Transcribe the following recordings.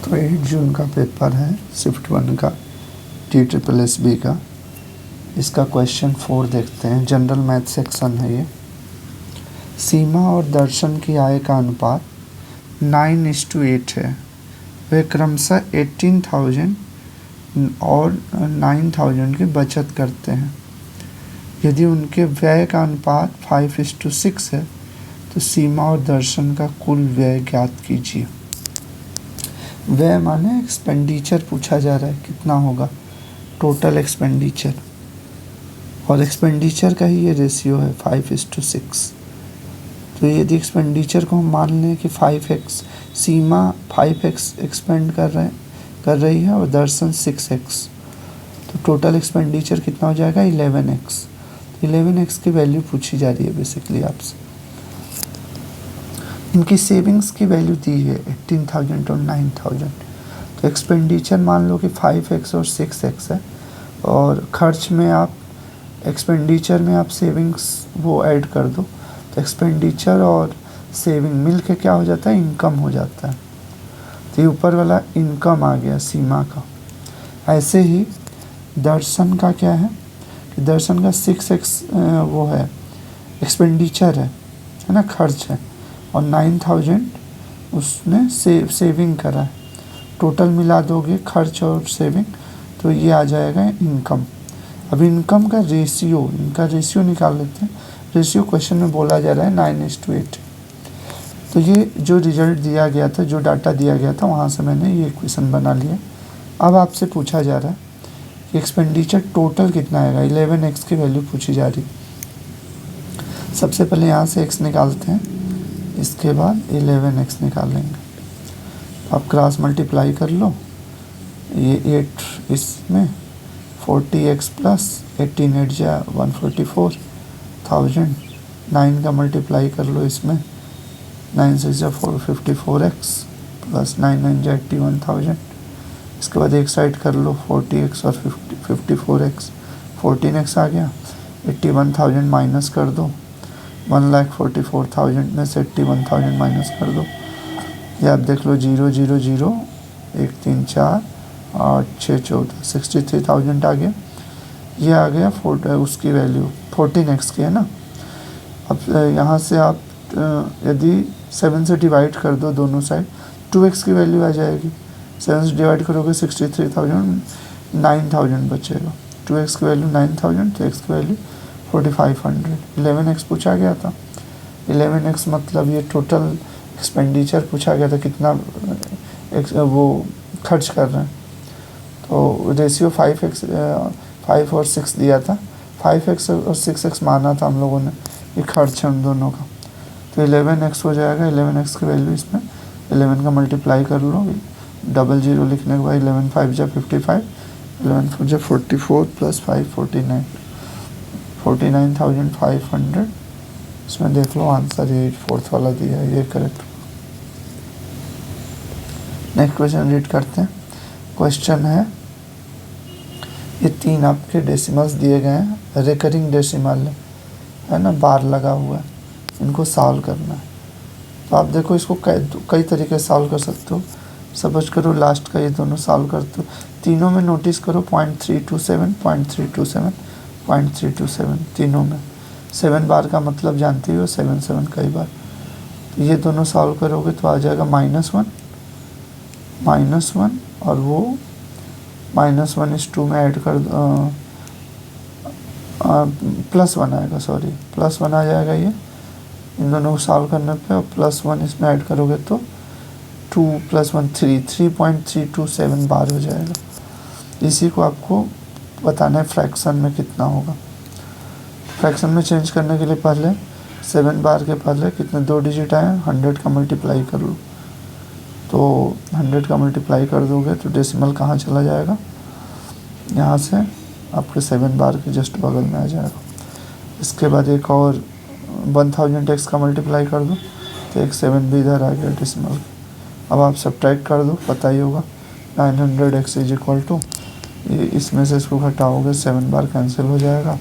तो 8 जून का पेपर है शिफ्ट 1 का TSSB का। इसका क्वेश्चन 4 देखते हैं। जनरल मैथ सेक्शन है ये। सीमा और दर्शन की आय का अनुपात 9:8 है। वे क्रमशः 18,000 और 9,000 की बचत करते हैं। यदि उनके व्यय का अनुपात 5:6 है तो सीमा और दर्शन का कुल व्यय ज्ञात कीजिए। व्यय माने एक्सपेंडिचर पूछा जा रहा है, कितना होगा टोटल एक्सपेंडिचर, और एक्सपेंडिचर का ही ये रेशियो है 5:6। तो यदि एक्सपेंडिचर को हम मान लें कि 5x, सीमा 5x एक्सपेंड कर रही है और दर्शन 6x, तो टोटल एक्सपेंडिचर कितना हो जाएगा 11x। 11x की वैल्यू पूछी जा रही है बेसिकली आपसे। इनकी सेविंग्स की वैल्यू दी है 18,000 और 9,000। तो एक्सपेंडिचर मान लो कि 5x और 6x है, और खर्च में आप एक्सपेंडिचर में आप सेविंग्स वो ऐड कर दो, तो एक्सपेंडिचर और सेविंग मिल के क्या हो जाता है, इनकम हो जाता है। तो ये ऊपर वाला इनकम आ गया सीमा का। ऐसे ही दर्शन का क्या है कि दर्शन का 6x वो है एक्सपेंडिचर है ना, खर्च है, और 9,000 उसने सेविंग करा है। टोटल मिला दोगे खर्च और सेविंग तो ये आ जाएगा इनकम। अब इनकम का रेशियो, इनका रेशियो निकाल लेते हैं। रेशियो क्वेश्चन में बोला जा रहा है 9:8। तो ये जो रिजल्ट दिया गया था, जो डाटा दिया गया था, वहाँ से मैंने ये क्वेश्चन बना लिया। अब आपसे पूछा जा रहा है कि एक्सपेंडिचर टोटल कितना आएगा। 11x की वैल्यू पूछी जा रही। सबसे पहले यहाँ से x निकालते हैं, इसके बाद 11x निकालेंगे। आप क्रॉस मल्टीप्लाई कर लो, ये 8 इसमें 40x प्लस 18 8 जा 144,000। 9 का मल्टीप्लाई कर लो इसमें, 9 6 जा 454x प्लस 9 9 जा 81,000। इसके बाद एक साइड कर लो 40x और 54x, 14x आ गया। 81,000 माइनस कर दो, 1,44,000 में से 81,000 माइनस कर दो। ये आप देख लो 0 0 0 1 3 4 8 6 14 63,000 आ गया। ये आ गया उसकी वैल्यू 14x की है ना। अब यहाँ से आप यदि 7 से डिवाइड कर दो दोनों साइड, 2x की वैल्यू आ जाएगी। 7 से डिवाइड करोगे 63,000, 9,000 बचेगा। 2x की वैल्यू 9,000, तो x की वैल्यू 4,500। 11x पूछा गया था। 11x मतलब ये टोटल एक्सपेंडिचर पूछा गया था, कितना वो खर्च कर रहे हैं। तो रेशियो 5 और 6 दिया था। 5x और 6x माना था हम लोगों ने, ये खर्च है उन दोनों का। तो 11x हो जाएगा। 11x की वैल्यू इसमें 11 का मल्टीप्लाई कर लो, 00 लिखने के बाद 11 5 जा 55, 11 4 जा 44 प्लस 5 49, 49,500। इसमें देख लो आंसर ये 4th वाला दिया है, ये करेक्ट। नेक्स्ट क्वेश्चन रीड करते हैं। क्वेश्चन है, ये 3 आपके डेसिमल्स दिए गए हैं, रिकरिंग डेसिमल है ना, बार लगा हुआ है, इनको सॉल्व करना है। तो आप देखो इसको कई तरीके से सॉल्व कर सकते हो। सपोज करो लास्ट का ये दोनों सॉल्व करते हो, तीनों में नोटिस करो 0.327 0.327 0.327, तीनों में 7 बार का मतलब जानती हो, 7 7 कई बार। तो ये दोनों सॉल्व करोगे तो आ जाएगा -1 और वो -1:2 में ऐड कर +1 आएगा, सॉरी +1 आ जाएगा। ये इन दोनों को सॉल्व करने पे और +1 इसमें ऐड करोगे तो 2 + 1 3.327 बार हो जाएगा। इसी को आपको बताना है फ्रैक्शन में कितना होगा। फ्रैक्शन में चेंज करने के लिए पहले 7 बार के पहले कितने 2 डिजिट आए, 100 का मल्टीप्लाई कर लो। तो 100 का मल्टीप्लाई कर दोगे तो डेसिमल कहाँ चला जाएगा, यहाँ से आपके 7 बार के जस्ट बगल में आ जाएगा। इसके बाद एक और 1000x का मल्टीप्लाई कर दो तो एक 7 भी इधर आ गया डेसिमल। अब आप सब्ट्रैक्ट कर दो, पता ही होगा 900x = इसमें से इसको घटाओगे 7 बार कैंसिल हो जाएगा।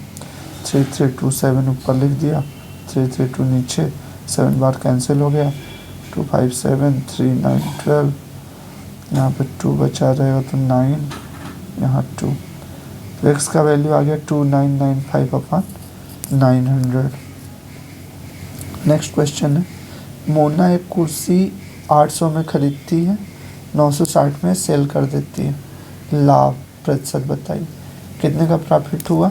3327 ऊपर लिख दिया, 332 नीचे, 7 बार कैंसिल हो गया। 257 3 9 12, यहाँ पे 2 बचा रहेगा तो 9, यहाँ 2, तो x का वैल्यू आ गया 2995 अपॉन 900। नेक्स्ट क्वेश्चन है, मोना एक कुर्सी 800 में खरीदती है, 960 में सेल कर देती है, लाभ प्रतिशत बताइए। कितने का प्रॉफिट हुआ?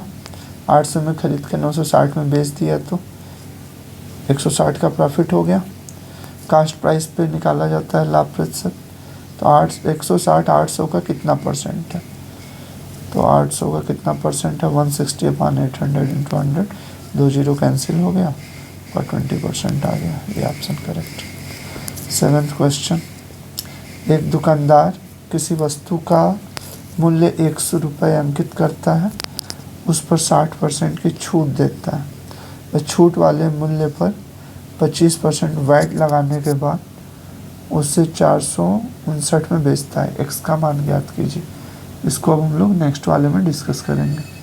800 में खरीद के 960 में बेच दिया तो 160 का प्रॉफिट हो गया। कास्ट प्राइस पे निकाला जाता है लाभ प्रतिशत, तो 160 800 का कितना परसेंट है? तो 800 का कितना परसेंट है? 160 अपॉन 800 इंटू 100, 2 जीरो कैंसिल हो गया और 20% आ गया। ये ऑप्शन करेक्ट। 7th क्वेश्चन, एक दुकानदार किसी वस्तु का मूल्य 100 रुपये अंकित करता है, उस पर 60% की छूट देता है। वह छूट वाले मूल्य पर 25% वैट लगाने के बाद उसे 459 में बेचता है। एक्स का मान ज्ञात कीजिए। इसको अब हम लोग नेक्स्ट वाले में डिस्कस करेंगे।